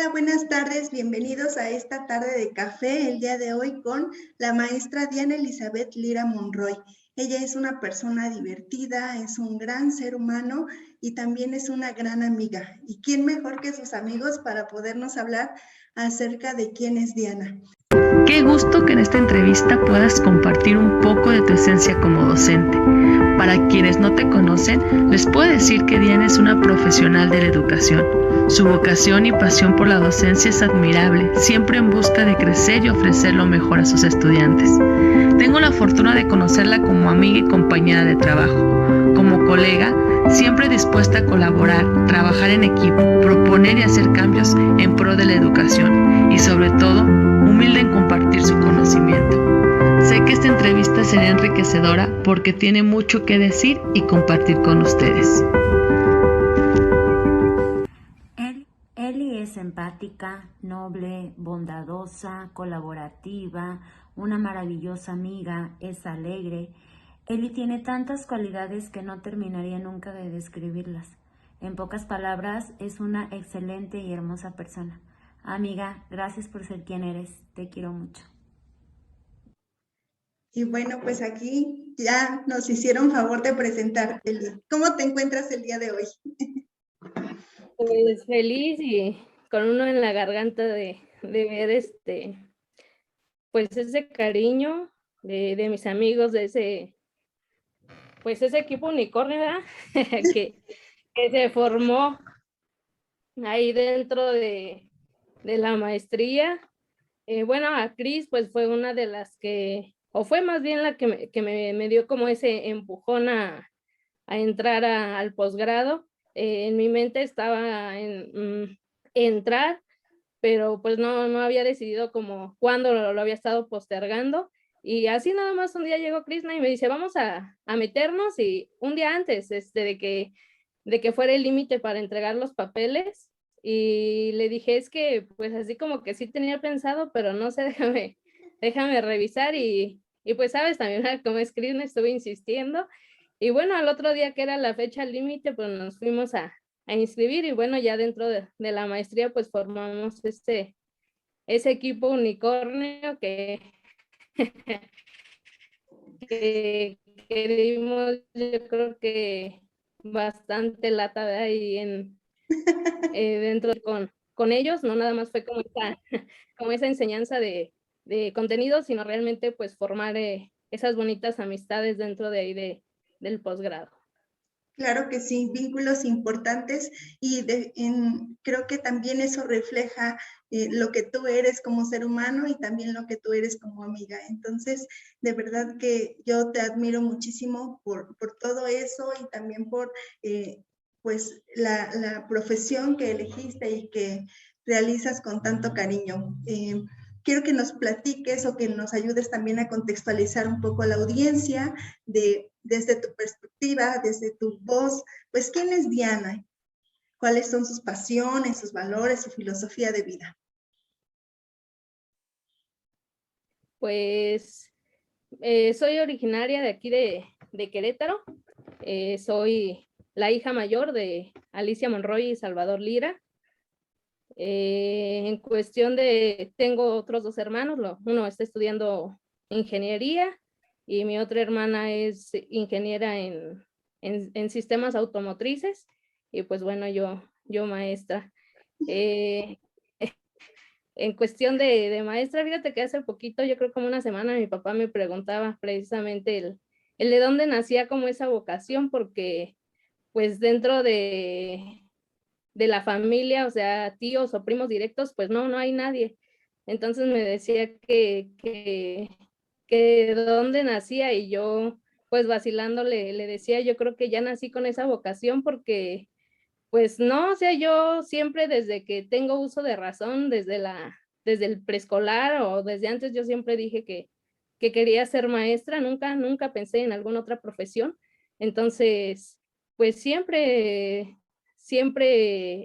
Hola, buenas tardes, bienvenidos a esta tarde de café el día de hoy con la maestra Diana Elizabeth Lira Monroy. Ella es una persona divertida, es un gran ser humano y también es una gran amiga. ¿Y quién mejor que sus amigos para podernos hablar acerca de quién es Diana? Qué gusto que en esta entrevista puedas compartir un poco de tu esencia como docente. Para quienes no te conocen, les puedo decir que Diana es una profesional de la educación. Su vocación y pasión por la docencia es admirable, siempre en busca de crecer y ofrecer lo mejor a sus estudiantes. Tengo la fortuna de conocerla como amiga y compañera de trabajo. Como colega, siempre dispuesta a colaborar, trabajar en equipo, proponer y hacer cambios en pro de la educación y sobre todo, humilde en compartir su conocimiento. Sé que esta entrevista será enriquecedora porque tiene mucho que decir y compartir con ustedes. Eli es empática, noble, bondadosa, colaborativa, una maravillosa amiga, es alegre. Eli tiene tantas cualidades que no terminaría nunca de describirlas. En pocas palabras, es una excelente y hermosa persona. Amiga, gracias por ser quien eres. Te quiero mucho. Y bueno, pues aquí ya nos hicieron favor de presentarte, Eli. ¿Cómo te encuentras el día de hoy? Pues feliz y con uno en la garganta de ver pues ese cariño de mis amigos, de ese equipo unicornio, ¿verdad? que se formó ahí dentro de la maestría. Bueno, a Cris pues fue una de las o fue más bien la que me dio como ese empujón a entrar al posgrado. En mi mente estaba en entrar, pero pues no había decidido como cuándo lo había estado postergando. Y así nada más un día llegó Krishna y me dice, vamos a meternos, y un día antes de que fuera el límite para entregar los papeles, y le dije, es que pues así como que sí tenía pensado, pero no sé, déjame revisar, y pues sabes, también como es Krishna, estuve insistiendo, y bueno, al otro día que era la fecha límite, pues nos fuimos a inscribir, y bueno, ya dentro de la maestría pues formamos ese equipo unicornio que dimos, yo creo que bastante lata de ahí dentro con ellos. No nada más fue como como esa enseñanza de contenido, sino realmente pues formar esas bonitas amistades dentro de ahí del posgrado. Claro que sí, vínculos importantes y creo que también eso refleja lo que tú eres como ser humano y también lo que tú eres como amiga. Entonces, de verdad que yo te admiro muchísimo por todo eso y también por pues la profesión que elegiste y que realizas con tanto cariño. Quiero que nos platiques o que nos ayudes también a contextualizar un poco a la audiencia desde tu perspectiva, desde tu voz, pues ¿quién es Diana? ¿Cuáles son sus pasiones, sus valores, su filosofía de vida? Pues soy originaria de aquí de Querétaro. Soy la hija mayor de Alicia Monroy y Salvador Lira. En cuestión tengo otros dos hermanos, uno está estudiando ingeniería y mi otra hermana es ingeniera en sistemas automotrices, y pues bueno, yo maestra. Eh, en cuestión de maestra, fíjate que hace poquito, yo creo como una semana, mi papá me preguntaba precisamente el de dónde nacía como esa vocación, porque pues dentro de la familia, o sea, tíos o primos directos, pues no hay nadie. Entonces me decía que de dónde nacía, y yo pues vacilando le decía, yo creo que ya nací con esa vocación porque pues no, o sea, yo siempre desde que tengo uso de razón, desde el preescolar o desde antes, yo siempre dije que quería ser maestra, nunca pensé en alguna otra profesión. Entonces, pues siempre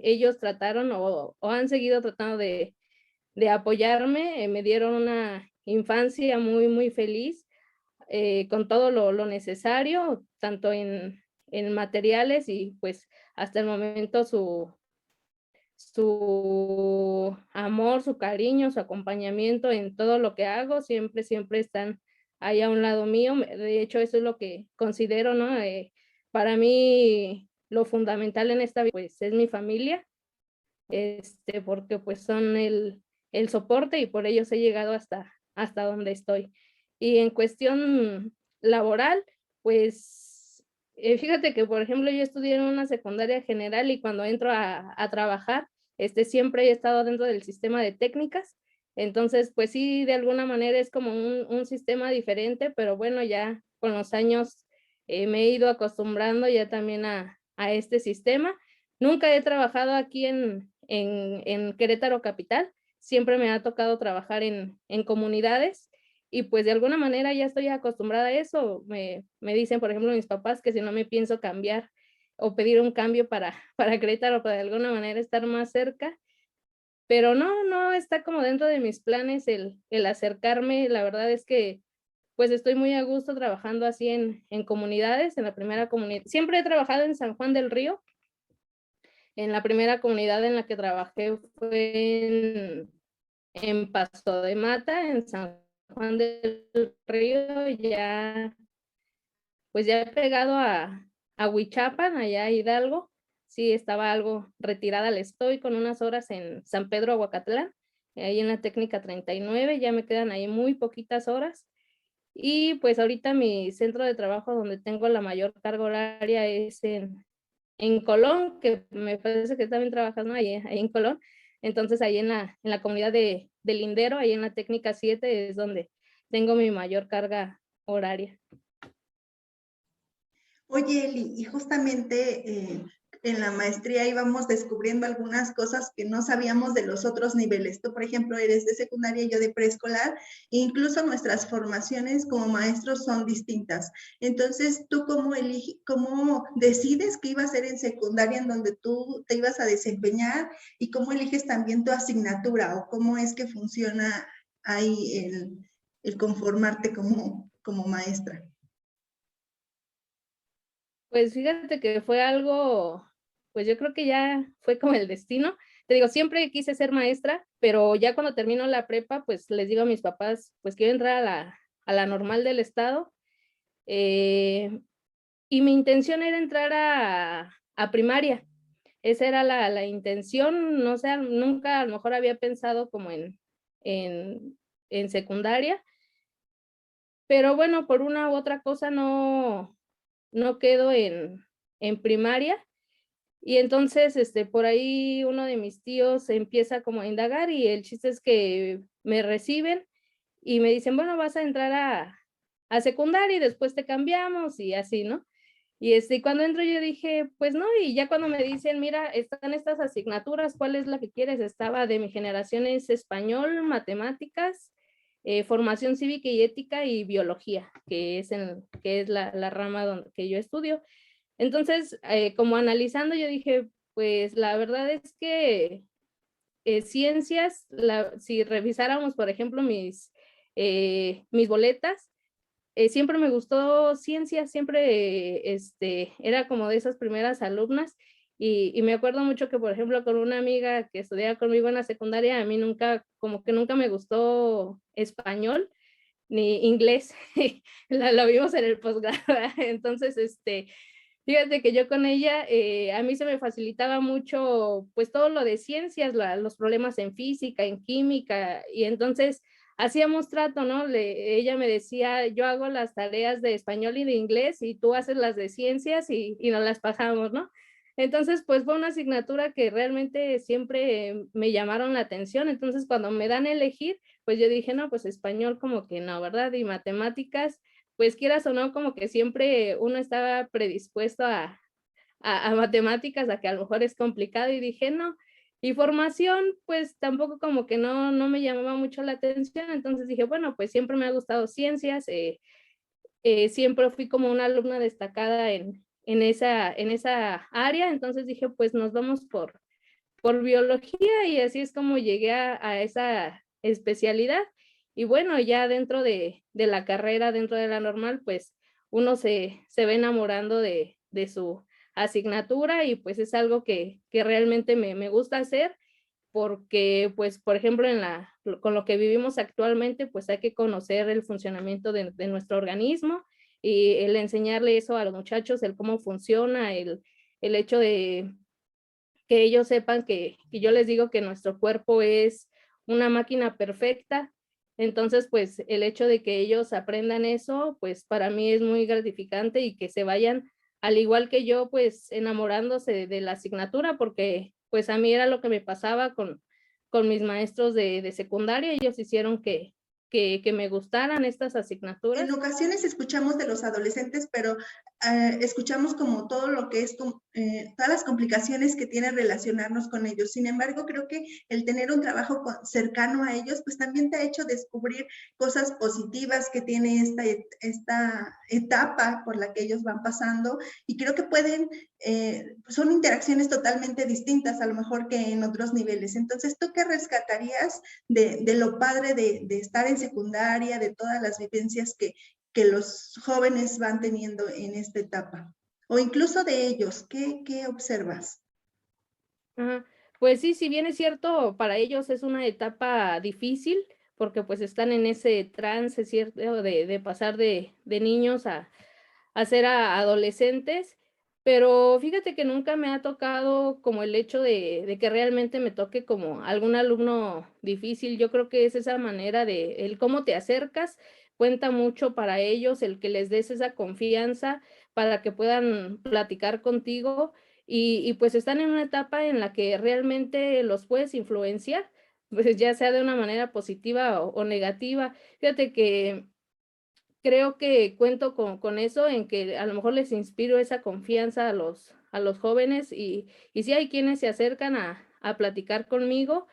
ellos trataron o han seguido tratando de apoyarme. Me dieron una infancia muy feliz, con todo lo necesario, tanto en materiales y pues hasta el momento su amor, su cariño, su acompañamiento en todo lo que hago, siempre, siempre están ahí a un lado mío. De hecho, eso es lo que considero, ¿no? Para mí, lo fundamental en esta vida, pues, es mi familia, porque pues son el soporte y por ellos he llegado hasta donde estoy. Y en cuestión laboral, pues, fíjate que, por ejemplo, yo estudié en una secundaria general y cuando entro a trabajar, siempre he estado dentro del sistema de técnicas. Entonces, pues sí, de alguna manera es como un sistema diferente, pero bueno, ya con los años me he ido acostumbrando ya también a este sistema. Nunca he trabajado aquí en Querétaro Capital, siempre me ha tocado trabajar en comunidades y pues de alguna manera ya estoy acostumbrada a eso. Me dicen, por ejemplo, mis papás que si no me pienso cambiar o pedir un cambio para Querétaro, para de alguna manera estar más cerca, pero no está como dentro de mis planes el acercarme. La verdad es que pues estoy muy a gusto trabajando así en comunidades, en la primera comunidad. Siempre he trabajado en San Juan del Río. En la primera comunidad en la que trabajé fue en Paso de Mata, en San Juan del Río, ya pues ya pegado a Huichapan, allá a Hidalgo. Sí, estaba algo retirada, le estoy con unas horas en San Pedro Aguacatlán, ahí en la técnica 39, ya me quedan ahí muy poquitas horas. Y pues ahorita mi centro de trabajo donde tengo la mayor carga horaria es en Colón, que me parece que también trabajas, ¿no? Ahí en Colón. Entonces, ahí en la comunidad de Lindero, ahí en la técnica 7, es donde tengo mi mayor carga horaria. Oye, Eli, y justamente en la maestría íbamos descubriendo algunas cosas que no sabíamos de los otros niveles. Tú, por ejemplo, eres de secundaria, yo de preescolar, e incluso nuestras formaciones como maestros son distintas. Entonces, ¿tú cómo decides qué iba a ser en secundaria en donde tú te ibas a desempeñar y cómo eliges también tu asignatura o cómo es que funciona ahí el conformarte como maestra? Pues fíjate que fue algo, pues yo creo que ya fue como el destino. Te digo, siempre quise ser maestra, pero ya cuando termino la prepa, pues les digo a mis papás, pues quiero entrar a la normal del estado. Y mi intención era entrar a primaria. Esa era la intención, no sé, nunca a lo mejor había pensado como en, en secundaria, pero bueno, por una u otra cosa no quedo en primaria. Y entonces, por ahí uno de mis tíos empieza como a indagar y el chiste es que me reciben y me dicen, bueno, vas a entrar a secundaria y después te cambiamos y así, ¿no? Y cuando entro yo dije, pues no, y ya cuando me dicen, mira, están estas asignaturas, ¿cuál es la que quieres? Estaba de mi generación, es español, matemáticas, formación cívica y ética y biología, que es la rama que yo estudio. Entonces, como analizando, yo dije, pues la verdad es que ciencias, si revisáramos, por ejemplo, mis boletas, siempre me gustó ciencias, siempre era como de esas primeras alumnas y me acuerdo mucho que, por ejemplo, con una amiga que estudiaba conmigo en la secundaria, a mí como que nunca me gustó español ni inglés, lo vimos en el posgrado, entonces, fíjate que yo con ella, a mí se me facilitaba mucho, pues todo lo de ciencias, los problemas en física, en química, y entonces hacíamos trato, ¿no? Ella me decía, yo hago las tareas de español y de inglés y tú haces las de ciencias y nos las pasamos, ¿no? Entonces, pues fue una asignatura que realmente siempre me llamaron la atención. Entonces, cuando me dan a elegir, pues yo dije, no, pues español como que no, ¿verdad? Y matemáticas, pues quieras o no, como que siempre uno estaba predispuesto a matemáticas, a que a lo mejor es complicado y dije, no. Y formación, pues tampoco como que no me llamaba mucho la atención, entonces dije, bueno, pues siempre me ha gustado ciencias, siempre fui como una alumna destacada en esa área, entonces dije, pues nos vamos por biología y así es como llegué a esa especialidad. Y bueno, ya dentro de la carrera, dentro de la normal, pues uno se va enamorando de su asignatura y pues es algo que realmente me gusta hacer porque, pues, por ejemplo, con lo que vivimos actualmente, pues hay que conocer el funcionamiento de nuestro organismo y el enseñarle eso a los muchachos, el cómo funciona, el hecho de que ellos sepan que yo les digo que nuestro cuerpo es una máquina perfecta. Entonces, pues el hecho de que ellos aprendan eso, pues para mí es muy gratificante y que se vayan, al igual que yo, pues enamorándose de la asignatura, porque pues a mí era lo que me pasaba con mis maestros de secundaria. Ellos hicieron que me gustaran estas asignaturas. En ocasiones escuchamos de los adolescentes, pero escuchamos como todo lo que es, todas las complicaciones que tiene relacionarnos con ellos. Sin embargo, creo que el tener un trabajo cercano a ellos, pues también te ha hecho descubrir cosas positivas que tiene esta etapa por la que ellos van pasando, y creo que son interacciones totalmente distintas a lo mejor que en otros niveles. Entonces, ¿tú qué rescatarías de lo padre de estar en secundaria, de todas las vivencias que los jóvenes van teniendo en esta etapa? O incluso de ellos, ¿qué observas? Ajá. Pues sí, si bien es cierto, para ellos es una etapa difícil, porque pues están en ese trance, ¿cierto? De pasar de niños a ser adolescentes, pero fíjate que nunca me ha tocado como el hecho de que realmente me toque como algún alumno difícil. Yo creo que es esa manera de el cómo te acercas, cuenta mucho para ellos, el que les des esa confianza para que puedan platicar contigo y pues están en una etapa en la que realmente los puedes influenciar, pues ya sea de una manera positiva o negativa. Fíjate que creo que cuento con eso, en que a lo mejor les inspiro esa confianza a los jóvenes y sí hay quienes se acercan a platicar conmigo,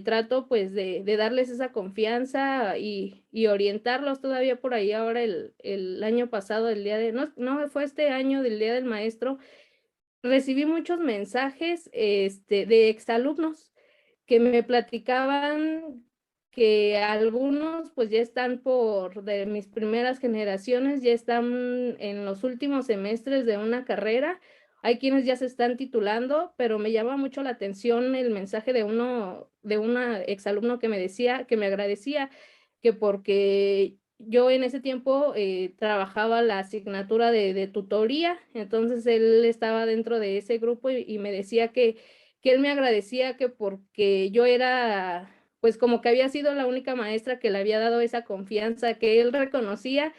trato pues de darles esa confianza y orientarlos todavía por ahí. Ahora el año pasado, el día de no fue este año del Día del Maestro, recibí muchos mensajes, de exalumnos que me platicaban que algunos, pues, ya están de mis primeras generaciones, ya están en los últimos semestres de una carrera. Hay quienes ya se están titulando, pero me llama mucho la atención el mensaje de una exalumno que me decía, que me agradecía, que porque yo en ese tiempo, trabajaba la asignatura de tutoría, entonces él estaba dentro de ese grupo y me decía que él me agradecía que porque yo era, pues, como que había sido la única maestra que le había dado esa confianza, que él reconocía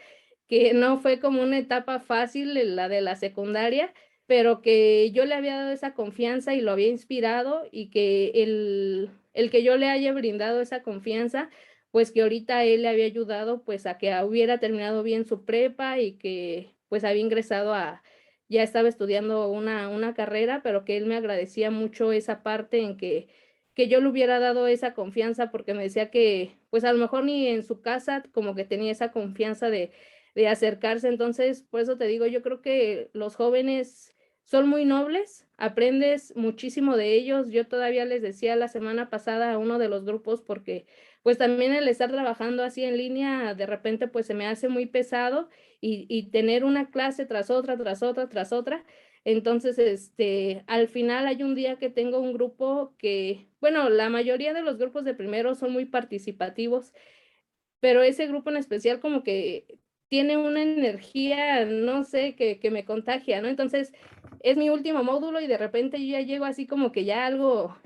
que no fue como una etapa fácil la de la secundaria, pero que yo le había dado esa confianza y lo había inspirado, y que el que yo le haya brindado esa confianza, pues, que ahorita él le había ayudado, pues, a que hubiera terminado bien su prepa y que, pues, había ingresado ya estaba estudiando una carrera, pero que él me agradecía mucho esa parte en que yo le hubiera dado esa confianza, porque me decía que, pues, a lo mejor ni en su casa como que tenía esa confianza de acercarse. Entonces, por eso te digo, yo creo que los jóvenes son muy nobles, aprendes muchísimo de ellos. Yo todavía les decía la semana pasada a uno de los grupos, porque, pues, también el estar trabajando así en línea, de repente, pues, se me hace muy pesado y tener una clase tras otra, tras otra, tras otra. Entonces, al final hay un día que tengo un grupo que, bueno, la mayoría de los grupos de primero son muy participativos, pero ese grupo en especial como que tiene una energía, no sé, que me contagia, ¿no? Entonces, es mi último módulo y de repente yo ya llego así como que ya algo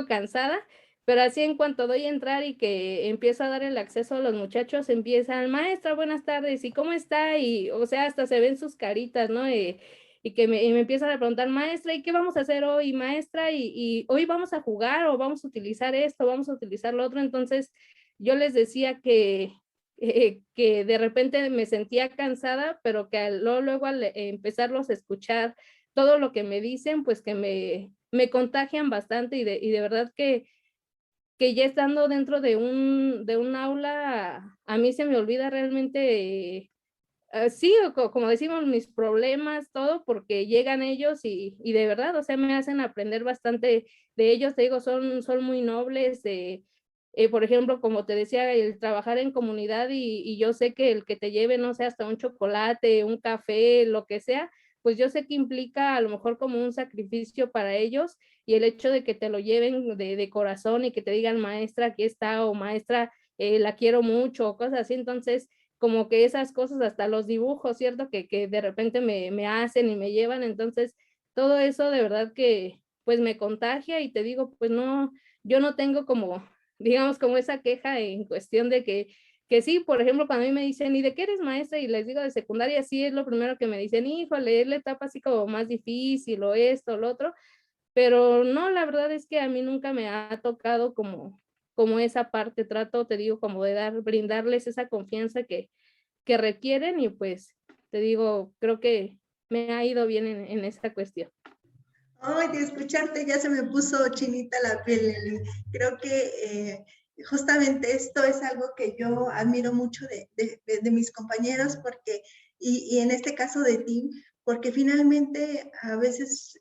cansada, pero así en cuanto doy a entrar y que empiezo a dar el acceso a los muchachos, empiezan: "Maestra, buenas tardes, ¿y cómo está?". Y, o sea, hasta se ven sus caritas, ¿no? Y me empiezan a preguntar: "Maestra, ¿y qué vamos a hacer hoy, maestra? Y hoy vamos a jugar, o vamos a utilizar esto, vamos a utilizar lo otro". Entonces, yo les decía que de repente me sentía cansada, pero que luego al empezarlos a escuchar todo lo que me dicen, pues que me contagian bastante y de verdad que ya estando dentro de un aula, a mí se me olvida realmente, sí, o como decimos, mis problemas, todo, porque llegan ellos y de verdad, o sea, me hacen aprender bastante de ellos. Te digo, son muy nobles, por ejemplo, como te decía, el trabajar en comunidad y yo sé que el que te lleve, no sé, hasta un chocolate, un café, lo que sea, pues yo sé que implica a lo mejor como un sacrificio para ellos, y el hecho de que te lo lleven de corazón y que te digan, maestra, aquí está, o maestra, la quiero mucho, o cosas así. Entonces, como que esas cosas, hasta los dibujos, ¿cierto? Que de repente me hacen y me llevan. Entonces, todo eso de verdad que pues me contagia, y te digo, pues no, yo no tengo como, digamos, como esa queja en cuestión de que sí, por ejemplo, cuando a mí me dicen, ¿y de qué eres maestra? Y les digo de secundaria, sí es lo primero que me dicen, híjole, es la etapa así como más difícil, o esto, o lo otro, pero no, la verdad es que a mí nunca me ha tocado como esa parte. Trato, te digo, como de brindarles esa confianza que requieren, y pues, te digo, creo que me ha ido bien en esa cuestión. Ay, de escucharte ya se me puso chinita la piel, Eli. Creo que justamente esto es algo que yo admiro mucho de mis compañeros, porque, y en este caso de ti, porque finalmente a veces,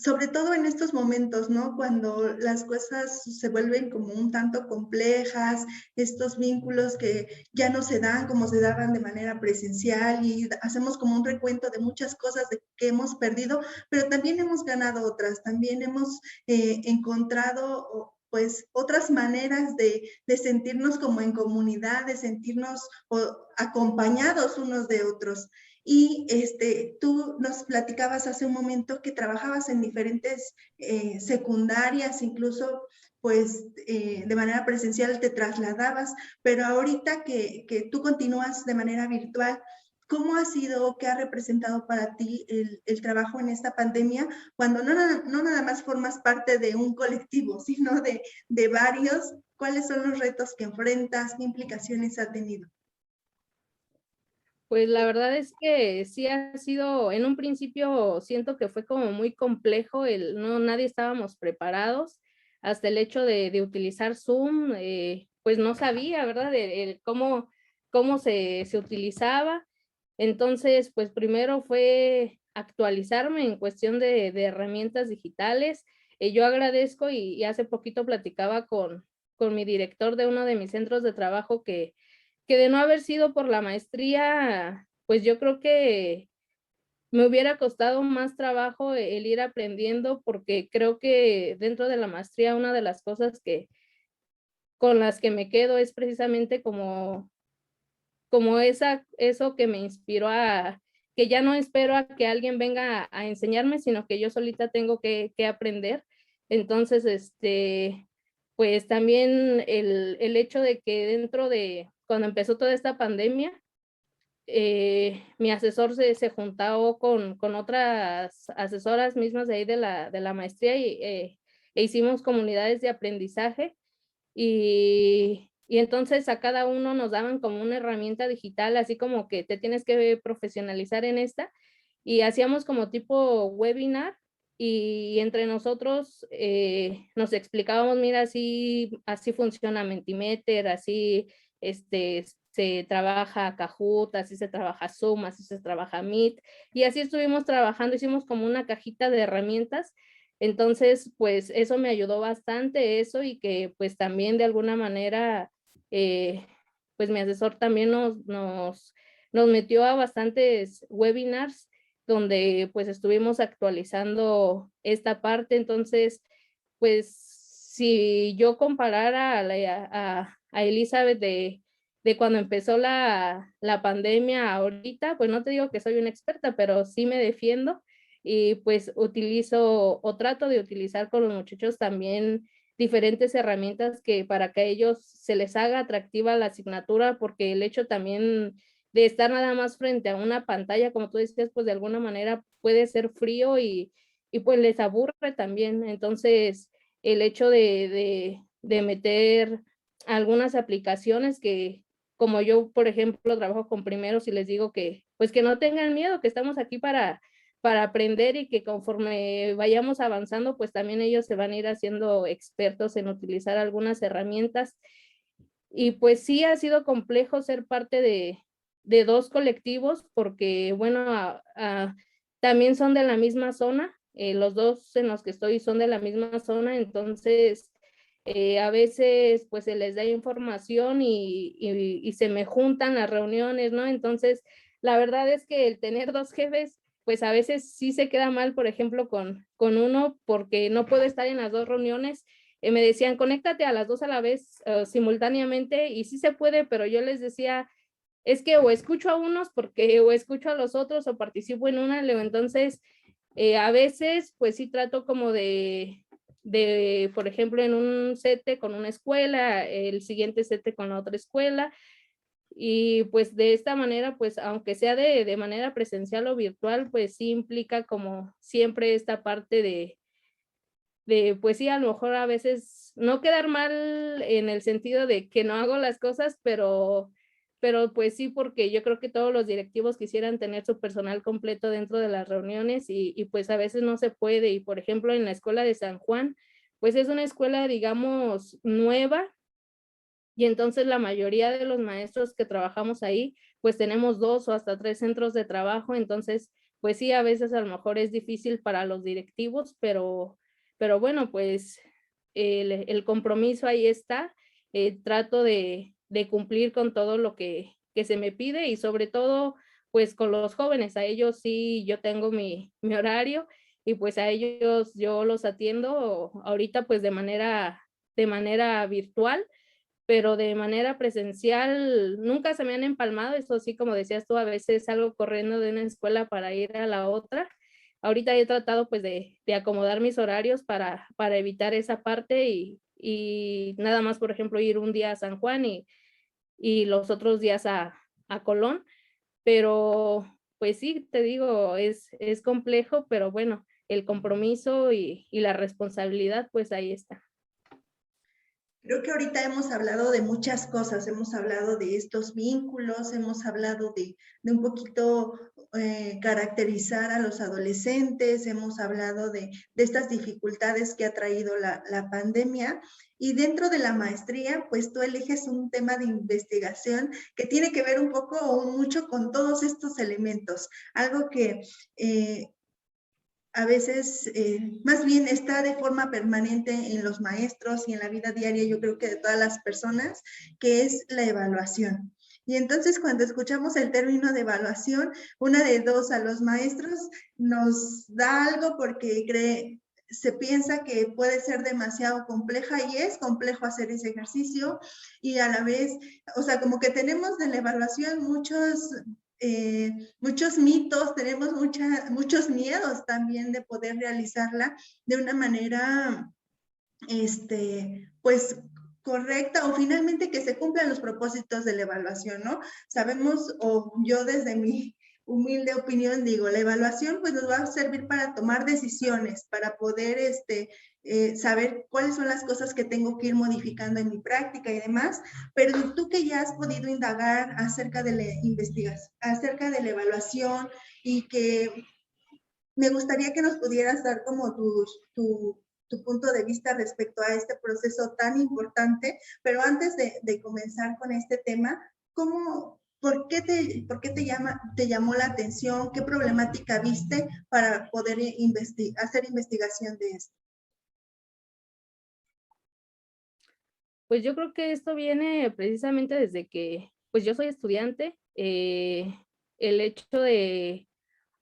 sobre todo en estos momentos, ¿no? Cuando las cosas se vuelven como un tanto complejas, estos vínculos que ya no se dan como se daban de manera presencial, y hacemos como un recuento de muchas cosas que hemos perdido, pero también hemos ganado otras, también hemos encontrado pues otras maneras de sentirnos como en comunidad, de sentirnos acompañados unos de otros. Y tú nos platicabas hace un momento que trabajabas en diferentes secundarias, incluso pues de manera presencial te trasladabas, pero ahorita que tú continúas de manera virtual, ¿cómo ha sido, qué ha representado para ti el trabajo en esta pandemia, cuando no nada más formas parte de un colectivo, sino de varios? ¿Cuáles son los retos que enfrentas? ¿Qué implicaciones ha tenido? Pues la verdad es que sí ha sido, en un principio siento que fue como muy complejo, no, nadie estábamos preparados, hasta el hecho de utilizar Zoom, pues no sabía, ¿verdad? Cómo se utilizaba. Entonces, pues primero fue actualizarme en cuestión de herramientas digitales. Yo agradezco, y hace poquito platicaba con mi director de uno de mis centros de trabajo, que de no haber sido por la maestría, pues yo creo que me hubiera costado más trabajo el ir aprendiendo, porque creo que dentro de la maestría una de las cosas con las que me quedo es precisamente como eso que me inspiró que ya no espero a que alguien venga a enseñarme, sino que yo solita tengo que aprender. Entonces, pues también el hecho de que cuando empezó toda esta pandemia, mi asesor se juntó con otras asesoras mismas de ahí de la maestría, e hicimos comunidades de aprendizaje, y entonces a cada uno nos daban como una herramienta digital, así como que te tienes que profesionalizar en esta, y hacíamos como tipo webinar, y entre nosotros nos explicábamos, mira, así funciona Mentimeter, así se trabaja Kahoot, así se trabaja Zoom, así se trabaja Meet, y así estuvimos trabajando, hicimos como una cajita de herramientas. Entonces, pues eso me ayudó bastante, eso, y que pues también de alguna manera, pues mi asesor también nos metió a bastantes webinars donde pues estuvimos actualizando esta parte. Entonces, pues si yo comparara a Elizabeth de cuando empezó la pandemia ahorita, pues no te digo que soy una experta, pero sí me defiendo, y pues utilizo o trato de utilizar con los muchachos también diferentes herramientas para que a ellos se les haga atractiva la asignatura, porque el hecho también de estar nada más frente a una pantalla, como tú decías, pues de alguna manera puede ser frío, y pues les aburre también. Entonces, el hecho de meter algunas aplicaciones como yo, por ejemplo, trabajo con primeros, y les digo que pues que no tengan miedo, que estamos aquí para aprender, y que conforme vayamos avanzando, pues también ellos se van a ir haciendo expertos en utilizar algunas herramientas. Y pues sí ha sido complejo ser parte de dos colectivos, porque bueno, también son de la misma zona, los dos en los que estoy son de la misma zona. Entonces a veces pues se les da información, y se me juntan las reuniones, ¿no? Entonces la verdad es que el tener dos jefes pues a veces sí se queda mal, por ejemplo, con uno, porque no puedo estar en las dos reuniones. Me decían, conéctate a las dos a la vez, simultáneamente, y sí se puede, pero yo les decía, es que o escucho a unos porque o escucho a los otros o participo en una, entonces a veces pues sí trato como por ejemplo, en un sete con una escuela, el siguiente sete con la otra escuela, y pues de esta manera, pues aunque sea de manera presencial o virtual, pues sí implica como siempre esta parte pues sí, a lo mejor a veces no quedar mal en el sentido de que no hago las cosas, pero pues sí, porque yo creo que todos los directivos quisieran tener su personal completo dentro de las reuniones y pues a veces no se puede. Y por ejemplo, en la escuela de San Juan, pues es una escuela, digamos, nueva, y entonces la mayoría de los maestros que trabajamos ahí, pues tenemos 2 o hasta 3 centros de trabajo, entonces, pues sí, a veces a lo mejor es difícil para los directivos, pero bueno, pues el compromiso ahí está. Trato de cumplir con todo lo que se me pide y sobre todo, pues con los jóvenes, a ellos sí yo tengo mi horario y pues a ellos yo los atiendo ahorita pues de manera virtual, pero de manera presencial nunca se me han empalmado. Eso sí, como decías tú, a veces salgo corriendo de una escuela para ir a la otra. Ahorita he tratado pues de acomodar mis horarios para evitar esa parte y nada más, por ejemplo, ir un día a San Juan y los otros días a Colón, pero pues sí, te digo, es complejo, pero bueno, el compromiso y la responsabilidad, pues ahí está. Creo que ahorita hemos hablado de muchas cosas, hemos hablado de estos vínculos, hemos hablado de un poquito caracterizar a los adolescentes, hemos hablado de estas dificultades que ha traído la pandemia, y dentro de la maestría, pues tú eliges un tema de investigación que tiene que ver un poco o mucho con todos estos elementos, algo que a veces más bien está de forma permanente en los maestros y en la vida diaria, yo creo que de todas las personas, que es la evaluación. Y entonces cuando escuchamos el término de evaluación, una de dos, a los maestros nos da algo porque se piensa que puede ser demasiado compleja, y es complejo hacer ese ejercicio, y a la vez, o sea, como que tenemos de la evaluación muchos mitos, tenemos muchos miedos también de poder realizarla de una manera, pues, correcta, o finalmente que se cumplan los propósitos de la evaluación, ¿no? Sabemos, o yo desde mi humilde opinión digo, la evaluación pues nos va a servir para tomar decisiones, para poder saber cuáles son las cosas que tengo que ir modificando en mi práctica y demás, pero tú que ya has podido indagar acerca de la investigación, acerca de la evaluación, y que me gustaría que nos pudieras dar como tu punto de vista respecto a este proceso tan importante, pero antes de comenzar con este tema, ¿por qué te llamó la atención? ¿Qué problemática viste para poder hacer investigación de esto? Pues yo creo que esto viene precisamente desde que, pues yo soy estudiante, el hecho de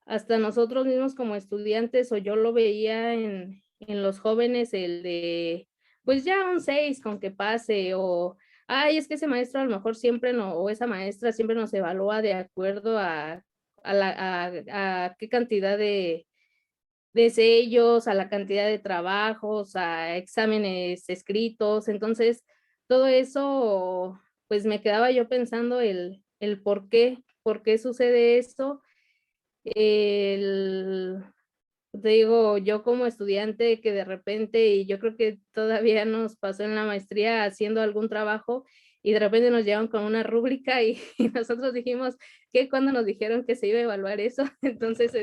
hasta nosotros mismos como estudiantes, o yo lo veía en los jóvenes, el de, pues ya un 6 con que pase, o, ay, es que ese maestro a lo mejor siempre no, o esa maestra siempre nos evalúa de acuerdo a qué cantidad de sellos, a la cantidad de trabajos, a exámenes escritos. Entonces, todo eso, pues me quedaba yo pensando el por qué sucede esto. El, Te digo, yo como estudiante que de repente, y yo creo que todavía nos pasó en la maestría haciendo algún trabajo, y de repente nos llevan con una rúbrica y nosotros dijimos que cuando nos dijeron que se iba a evaluar eso, entonces,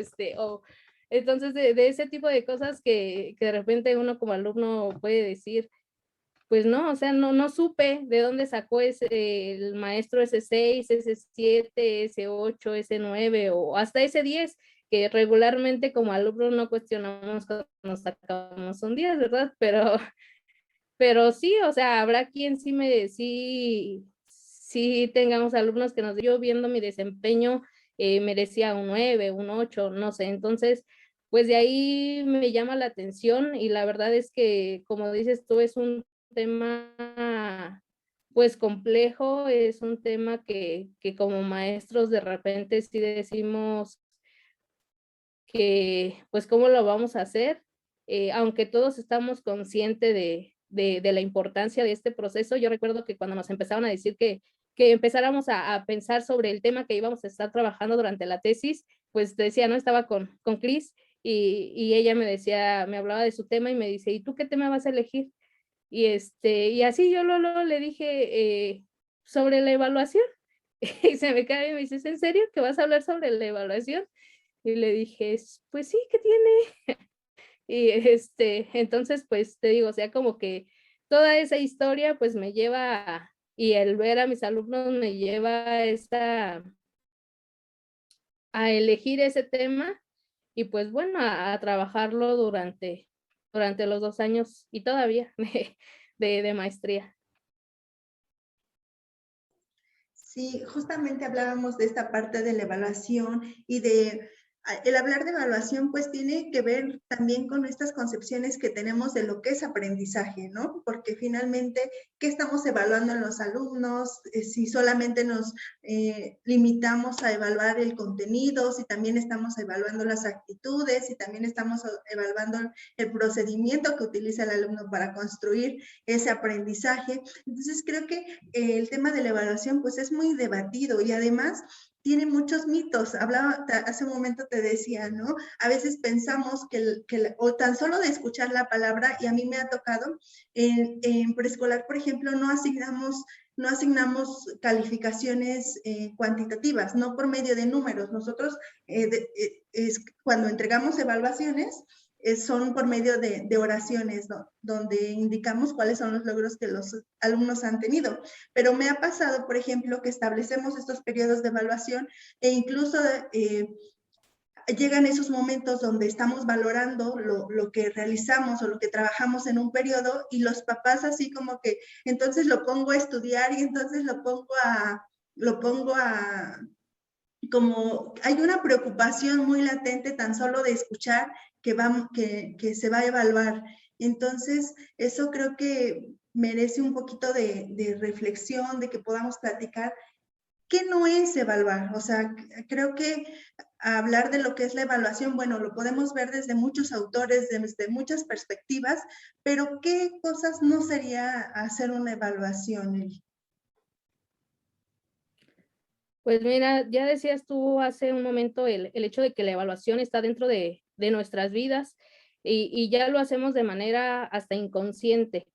entonces de ese tipo de cosas que de repente uno como alumno puede decir, pues no, o sea, no supe de dónde sacó el maestro ese 6, ese 7, ese 8, ese 9 o hasta ese 10, que regularmente como alumnos no cuestionamos cuando nos sacamos un 10, ¿verdad? Pero sí, o sea, habrá quien sí tengamos alumnos que nos dio viendo mi desempeño merecía un 9, un 8, no sé. Entonces, pues de ahí me llama la atención y la verdad es que, como dices tú, es un tema pues complejo, es un tema que como maestros de repente sí decimos que pues cómo lo vamos a hacer, aunque todos estamos conscientes de la importancia de este proceso. Yo recuerdo que cuando nos empezaron a decir que empezáramos a pensar sobre el tema que íbamos a estar trabajando durante la tesis, pues decía, ¿no? Estaba con Cris y ella me decía, me hablaba de su tema y me dice, ¿y tú qué tema vas a elegir? Y así yo le dije sobre la evaluación y se me cae y me dice, ¿es en serio que vas a hablar sobre la evaluación? Y le dije, pues sí, ¿qué tiene? Y entonces, pues te digo, o sea, como que toda esa historia, pues me lleva, y el ver a mis alumnos me lleva a elegir ese tema y pues bueno, a trabajarlo durante los 2 años y todavía de maestría. Sí, justamente hablábamos de esta parte de la evaluación y de el hablar de evaluación pues tiene que ver también con estas concepciones que tenemos de lo que es aprendizaje, ¿no? Porque finalmente, ¿qué estamos evaluando en los alumnos? Si solamente nos limitamos a evaluar el contenido, si también estamos evaluando las actitudes, si también estamos evaluando el procedimiento que utiliza el alumno para construir ese aprendizaje. Entonces creo que el tema de la evaluación pues es muy debatido y además tiene muchos mitos. Hablaba, hace un momento te decía, ¿no? A veces pensamos o tan solo de escuchar la palabra, y a mí me ha tocado, en preescolar, por ejemplo, no asignamos calificaciones cuantitativas, no por medio de números. Nosotros, cuando entregamos evaluaciones, son por medio de oraciones, ¿no? Donde indicamos cuáles son los logros que los alumnos han tenido. Pero me ha pasado, por ejemplo, que establecemos estos periodos de evaluación e incluso llegan esos momentos donde estamos valorando lo que realizamos o lo que trabajamos en un periodo y los papás así como que, entonces lo pongo a estudiar y entonces lo pongo a como hay una preocupación muy latente tan solo de escuchar que se va a evaluar. Entonces, eso creo que merece un poquito de reflexión, de que podamos platicar qué no es evaluar. O sea, creo que hablar de lo que es la evaluación, bueno, lo podemos ver desde muchos autores, desde muchas perspectivas, pero ¿qué cosas no sería hacer una evaluación, Eli? Pues mira, ya decías tú hace un momento el hecho de que la evaluación está dentro de nuestras vidas y ya lo hacemos de manera hasta inconsciente.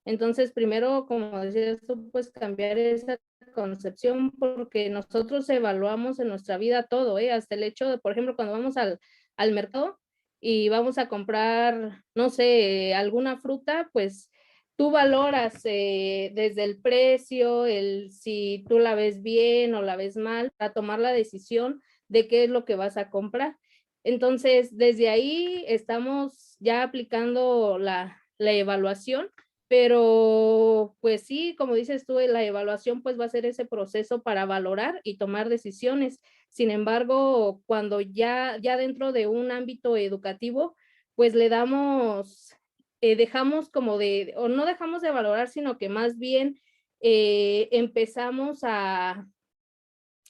Entonces, primero, como decías tú, pues cambiar esa concepción porque nosotros evaluamos en nuestra vida todo, hasta el hecho de, por ejemplo, cuando vamos al mercado y vamos a comprar, no sé, alguna fruta, pues tú valoras desde el precio, si tú la ves bien o la ves mal, para tomar la decisión de qué es lo que vas a comprar. Entonces, desde ahí estamos ya aplicando la evaluación, pero pues sí, como dices tú, la evaluación pues va a ser ese proceso para valorar y tomar decisiones. Sin embargo, cuando ya dentro de un ámbito educativo, pues le damos dejamos como o no dejamos de valorar, sino que más bien empezamos a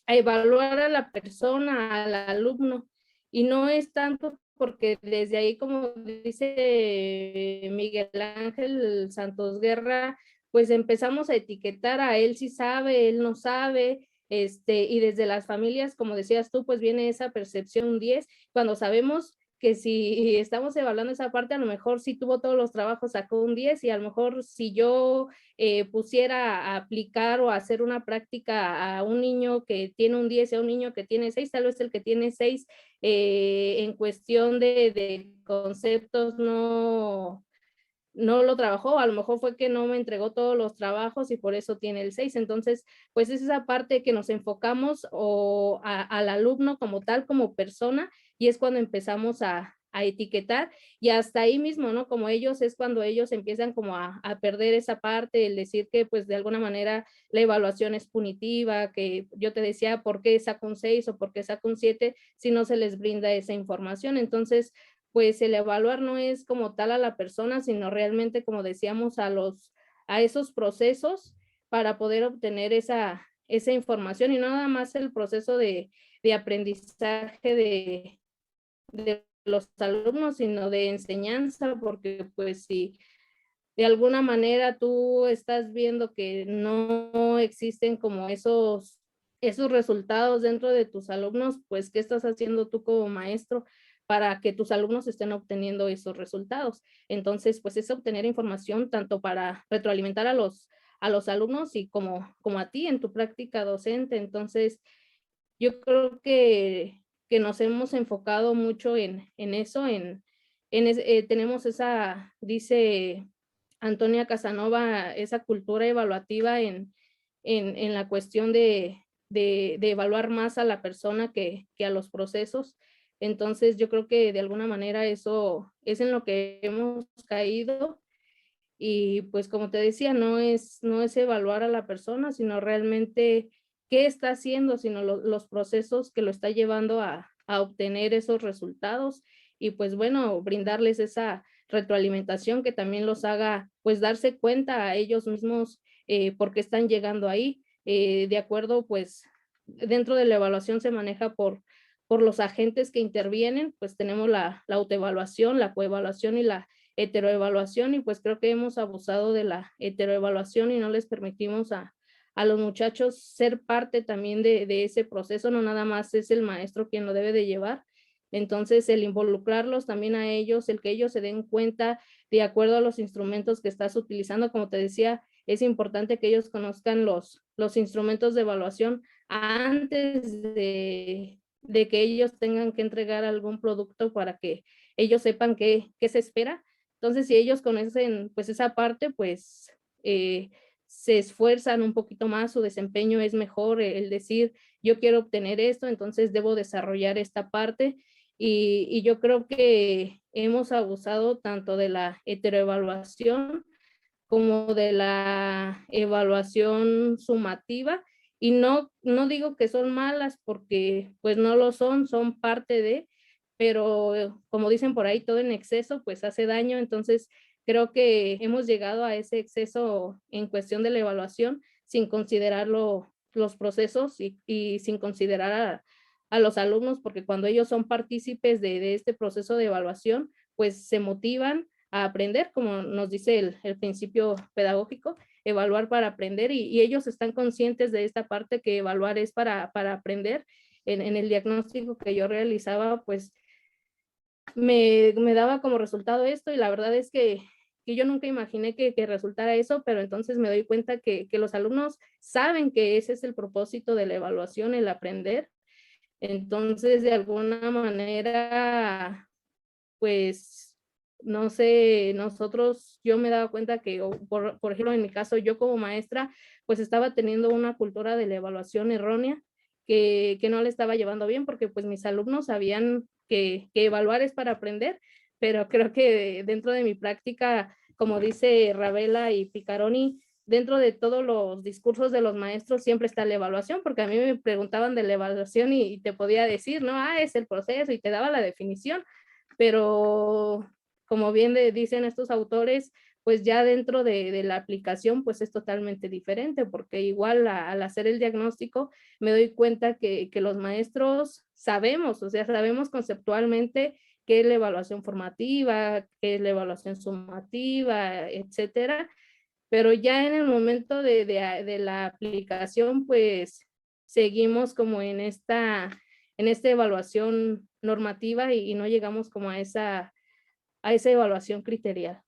evaluar a la persona, al alumno, y no es tanto porque desde ahí, como dice Miguel Ángel Santos Guerra, pues empezamos a etiquetar a él si sabe, él no sabe, y desde las familias, como decías tú, pues viene esa percepción 10, cuando sabemos que si estamos evaluando esa parte, a lo mejor si tuvo todos los trabajos sacó un 10 y a lo mejor si yo pusiera a aplicar o a hacer una práctica a un niño que tiene un 10 y a un niño que tiene 6, tal vez el que tiene 6 en cuestión de conceptos no lo trabajó, a lo mejor fue que no me entregó todos los trabajos y por eso tiene el 6. Entonces, pues es esa parte que nos enfocamos al alumno como tal, como persona, y es cuando empezamos a etiquetar, y hasta ahí mismo, ¿no? Como ellos, es cuando ellos empiezan como a perder esa parte, el decir que pues de alguna manera la evaluación es punitiva, que yo te decía, ¿por qué saco un 6 o por qué saco un 7 si no se les brinda esa información? Entonces, pues el evaluar no es como tal a la persona, sino realmente, como decíamos, a esos procesos para poder obtener esa información, y no nada más el proceso de aprendizaje de los alumnos, sino de enseñanza, porque pues si de alguna manera tú estás viendo que no existen como esos resultados dentro de tus alumnos, pues ¿qué estás haciendo tú como maestro para que tus alumnos estén obteniendo esos resultados? Entonces, pues es obtener información tanto para retroalimentar a los alumnos y como a ti en tu práctica docente. Entonces, yo creo que nos hemos enfocado mucho en eso, tenemos esa, dice Antonia Casanova, esa cultura evaluativa en la cuestión de evaluar más a la persona que a los procesos. Entonces, yo creo que de alguna manera eso es en lo que hemos caído, y pues como te decía, no es evaluar a la persona, sino realmente qué está haciendo, sino los procesos que lo está llevando a obtener esos resultados, y pues bueno, brindarles esa retroalimentación que también los haga pues darse cuenta a ellos mismos por qué están llegando ahí. De acuerdo, pues dentro de la evaluación se maneja por los agentes que intervienen, pues tenemos la autoevaluación, la coevaluación y la heteroevaluación, y pues creo que hemos abusado de la heteroevaluación y no les permitimos a los muchachos ser parte también de ese proceso, no nada más es el maestro quien lo debe de llevar. Entonces, el involucrarlos también a ellos, el que ellos se den cuenta de acuerdo a los instrumentos que estás utilizando, como te decía, es importante que ellos conozcan los instrumentos de evaluación antes de que ellos tengan que entregar algún producto, para que ellos sepan qué se espera. Entonces, si ellos conocen pues esa parte, pues se esfuerzan un poquito más, su desempeño es mejor, el decir, yo quiero obtener esto, entonces debo desarrollar esta parte, y yo creo que hemos abusado tanto de la heteroevaluación como de la evaluación sumativa, y no digo que son malas, porque pues no lo son parte de, pero como dicen por ahí, todo en exceso pues hace daño. Entonces creo que hemos llegado a ese exceso en cuestión de la evaluación sin considerar los procesos y sin considerar a los alumnos, porque cuando ellos son partícipes de este proceso de evaluación, pues se motivan a aprender, como nos dice el principio pedagógico, evaluar para aprender, y ellos están conscientes de esta parte, que evaluar es para aprender. En el diagnóstico que yo realizaba, pues me daba como resultado esto, y la verdad es que yo nunca imaginé que resultara eso, pero entonces me doy cuenta que los alumnos saben que ese es el propósito de la evaluación, el aprender. Entonces, de alguna manera, pues, no sé, yo me daba cuenta que, por ejemplo, en mi caso, yo como maestra, pues estaba teniendo una cultura de la evaluación errónea que no le estaba llevando bien, porque pues mis alumnos sabían que evaluar es para aprender, pero creo que dentro de mi práctica, como dice Ravela y Picaroni, dentro de todos los discursos de los maestros siempre está la evaluación, porque a mí me preguntaban de la evaluación y te podía decir, no, es el proceso, y te daba la definición, pero como bien dicen estos autores, pues ya dentro de la aplicación pues es totalmente diferente, porque igual al hacer el diagnóstico me doy cuenta que los maestros sabemos, o sea, sabemos conceptualmente qué es la evaluación formativa, qué es la evaluación sumativa, etcétera, pero ya en el momento de la aplicación, pues seguimos como en esta evaluación normativa, y no llegamos como a esa evaluación criterial.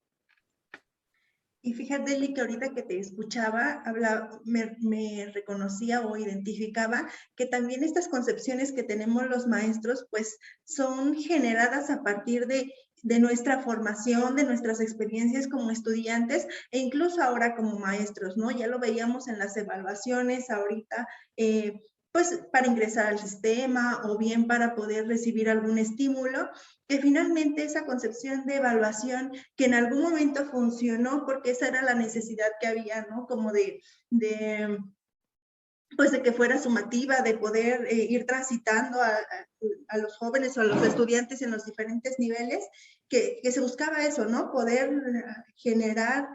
Y fíjate, Eli, que ahorita que te escuchaba, me reconocía o identificaba que también estas concepciones que tenemos los maestros, pues son generadas a partir de nuestra formación, de nuestras experiencias como estudiantes e incluso ahora como maestros, ¿no? Ya lo veíamos en las evaluaciones ahorita, pues para ingresar al sistema o bien para poder recibir algún estímulo, que finalmente esa concepción de evaluación que en algún momento funcionó porque esa era la necesidad que había, ¿no? Como pues de que fuera sumativa, de poder ir transitando a los jóvenes o a los estudiantes en los diferentes niveles, que se buscaba eso, ¿no? Poder generar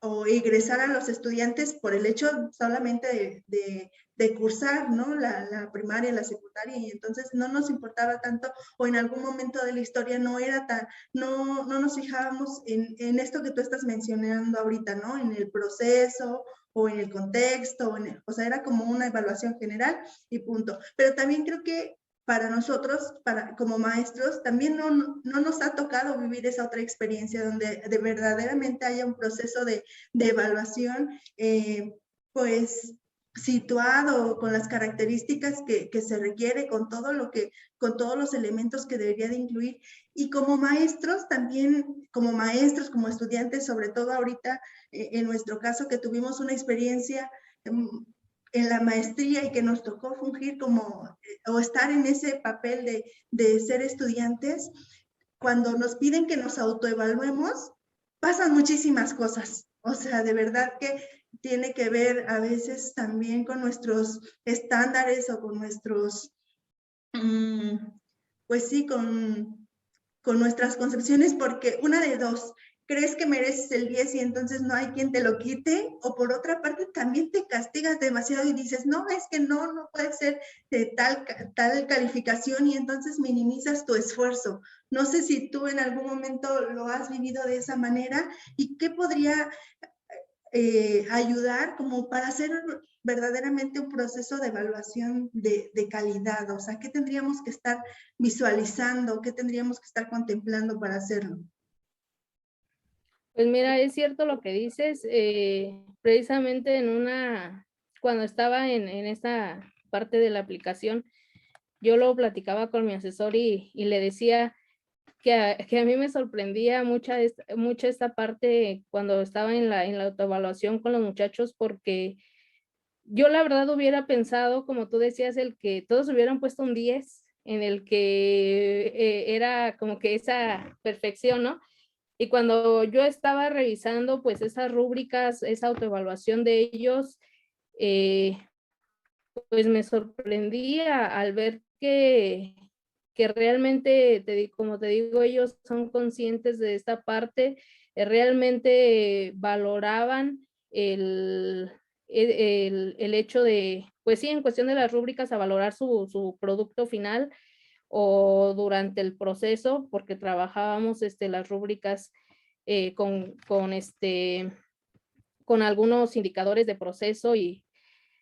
o ingresar a los estudiantes por el hecho solamente de cursar, ¿no? La primaria, la secundaria, y entonces no nos importaba tanto, o en algún momento de la historia no era tan, no nos fijábamos en esto que tú estás mencionando ahorita, ¿no? En el proceso, o en el contexto, o sea, era como una evaluación general y punto. Pero también creo que para nosotros, como maestros, también no nos ha tocado vivir esa otra experiencia donde de verdaderamente haya un proceso de evaluación, pues situado con las características que se requiere, con con todos los elementos que debería de incluir. Y como maestros también, como estudiantes, sobre todo ahorita, en nuestro caso que tuvimos una experiencia en la maestría y que nos tocó fungir o estar en ese papel de ser estudiantes, cuando nos piden que nos autoevaluemos, pasan muchísimas cosas. O sea, de verdad que tiene que ver a veces también con nuestros estándares o con nuestros, pues sí, con nuestras concepciones, porque una de dos, crees que mereces el 10 y entonces no hay quien te lo quite, o por otra parte también te castigas demasiado y dices, no, es que no puede ser de tal calificación, y entonces minimizas tu esfuerzo. No sé si tú en algún momento lo has vivido de esa manera y qué podría ayudar como para hacer verdaderamente un proceso de evaluación de calidad. O sea, ¿qué tendríamos que estar visualizando? ¿Qué tendríamos que estar contemplando para hacerlo? Pues mira, es cierto lo que dices. Precisamente cuando estaba en esta parte de la aplicación, yo lo platicaba con mi asesor y le decía que a mí me sorprendía mucha esta parte cuando estaba en la autoevaluación con los muchachos, porque yo la verdad hubiera pensado, como tú decías, el que todos hubieran puesto un 10, en el que era como que esa perfección, ¿no? Y cuando yo estaba revisando pues esas rúbricas, esa autoevaluación de ellos, pues me sorprendía al ver que realmente, como te digo, ellos son conscientes de esta parte, realmente valoraban el hecho de, pues sí, en cuestión de las rúbricas, a valorar su producto final o durante el proceso, porque trabajábamos las rúbricas con algunos indicadores de proceso. Y